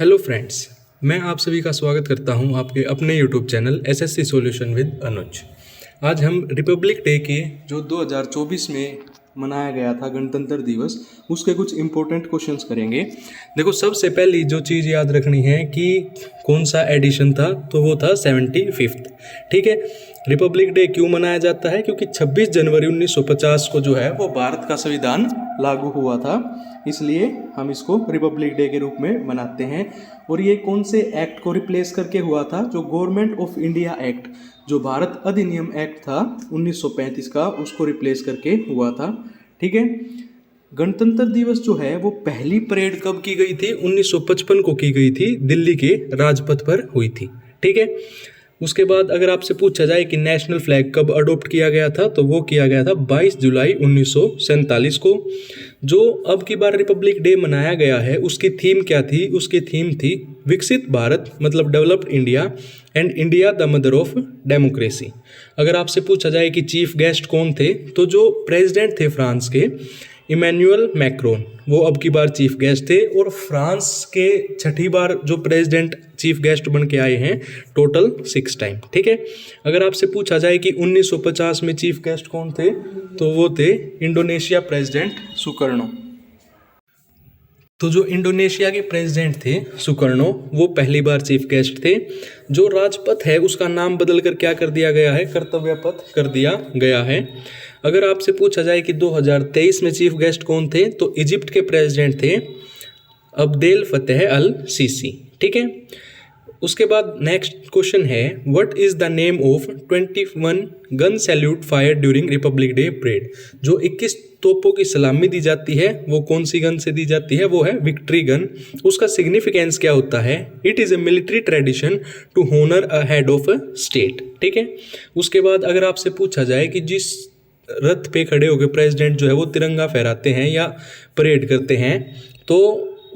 Hello friends, मैं आप सभी का स्वागत करता हूं आपके अपने YouTube channel SSC solution with Anuj. आज हम रिपब्लिक डे के जो 2024 में मनाया गया था गणतंत्र दिवस, उसके कुछ इम्पोर्टेंट क्वेश्चंस करेंगे। देखो, सबसे पहली जो चीज़ याद रखनी है कि कौन सा एडिशन था, तो वो था 75th। ठीक है, रिपब्लिक डे क्यों मनाया जाता है? क्योंकि 26 जनवरी 1950 को जो है वो भारत का संविधान लागू हुआ था, इसलिए हम इसको रिपब्लिक डे के रूप में मनाते हैं। और ये कौन से एक्ट को रिप्लेस करके हुआ था? जो गवर्नमेंट ऑफ इंडिया एक्ट, जो भारत अधिनियम एक्ट था 1935 का, उसको रिप्लेस करके हुआ था। ठीक है, गणतंत्र दिवस जो है वो पहली परेड कब की गई थी? 1955 को की गई थी, दिल्ली के राजपथ पर हुई थी। ठीक है, उसके बाद अगर आपसे पूछा जाए कि नेशनल फ्लैग कब अडॉप्ट किया गया था, तो वो किया गया था 22 जुलाई 1947 को। जो अब की बार रिपब्लिक डे मनाया गया है, उसकी थीम क्या थी? उसकी थीम थी विकसित भारत, मतलब developed India, and India the mother of democracy. अगर आपसे पूछा जाए कि चीफ गेस्ट कौन थे, तो जो प्रेसिडेंट थे फ्रांस के, इमैनुअल मैक्रोन, वो अब की बार चीफ गेस्ट थे। और फ्रांस के छठी बार जो प्रेसिडेंट चीफ गेस्ट बन के आए हैं, टोटल 6 टाइम। ठीक है, अगर आपसे पूछा जाए कि 1950 में चीफ गेस्ट कौन थे, तो वो थे इंडोनेशिया प्रेसिडेंट सुकर्णो। तो जो इंडोनेशिया के प्रेसिडेंट थे सुकर्णो, वो पहली बार चीफ गेस्ट थे। जो राजपथ है उसका नाम बदल कर क्या कर दिया गया है? कर्तव्य पथ कर दिया गया है। अगर आपसे पूछा जाए कि 2023 में चीफ गेस्ट कौन थे, तो इजिप्ट के प्रेसिडेंट थे अब्देल फतेह अल सीसी। ठीक है, उसके बाद नेक्स्ट क्वेश्चन है, what is the name of 21 gun salute fire during Republic Day parade? जो 21 तोपों की सलामी दी जाती है, वो कौन सी गन से दी जाती है? वो है विक्ट्री गन। उसका सिग्निफिकेंस क्या होता है? It is a military tradition to honour a head of a state. ठीक है, उसके बाद अगर आपसे पूछा जाए कि जिस रथ पे खड़े होकर प्रेसिडेंट जो है वो तिरंगा फहराते हैं या परेड करते हैं, तो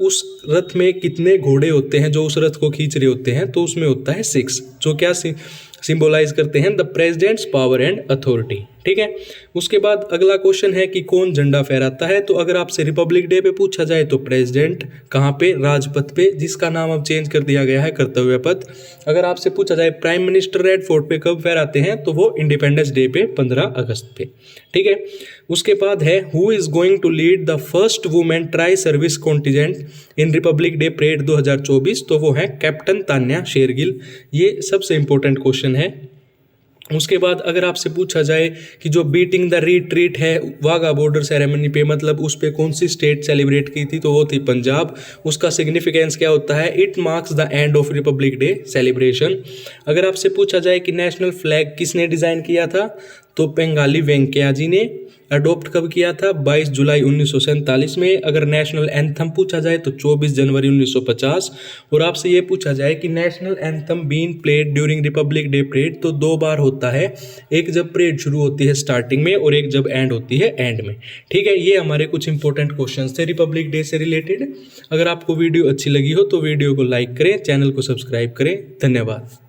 उस रथ में कितने घोड़े होते हैं जो उस रथ को खींच रहे होते हैं? तो उसमें होता है 6, जो क्या सिंबलाइज करते हैं? The president's power and authority. ठीक है, उसके बाद अगला क्वेश्चन है कि कौन झंडा फहराता है? तो अगर आपसे रिपब्लिक डे पे पूछा जाए तो प्रेसिडेंट कहाँ पे? राजपथ पे, जिसका नाम अब चेंज कर दिया गया है कर्तव्य पथ। अगर आपसे पूछा जाए प्राइम मिनिस्टर रेड फोर्ट पे कब फहराते हैं, तो वो इंडिपेंडेंस डे पे 15 अगस्त पे। ठीक है, उसके बाद है who is going to lead the first women tri service contingent in Republic Day parade 2024? तो वो है कैप्टन तान्या शेरगिल। ये सबसे इंपॉर्टेंट क्वेश्चन है। उसके बाद अगर आपसे पूछा जाए कि जो बीटिंग द रिट्रीट है वाघा बॉर्डर सेरेमनी पे, मतलब उस पे कौन सी स्टेट सेलिब्रेट की थी, तो वो थी पंजाब। उसका सिग्निफिकेंस क्या होता है? It marks the end of Republic day celebration. अगर आपसे पूछा जाए कि नेशनल फ्लैग किसने डिज़ाइन किया था, तो बेंगाली वेंकैया जी ने। अडॉप्ट कब किया था? 22 जुलाई 1947 में। अगर नेशनल एंथम पूछा जाए तो 24 जनवरी 1950। और आपसे ये पूछा जाए कि national anthem been played during Republic Day parade, तो 2 बार होता है, एक जब परेड शुरू होती है स्टार्टिंग में और एक जब एंड होती है एंड में। ठीक है, ये हमारे कुछ इंपॉर्टेंट क्वेश्चंस थे रिपब्लिक डे से रिलेटेड। अगर आपको वीडियो अच्छी लगी हो तो वीडियो को लाइक करें, चैनल को सब्सक्राइब करें। धन्यवाद।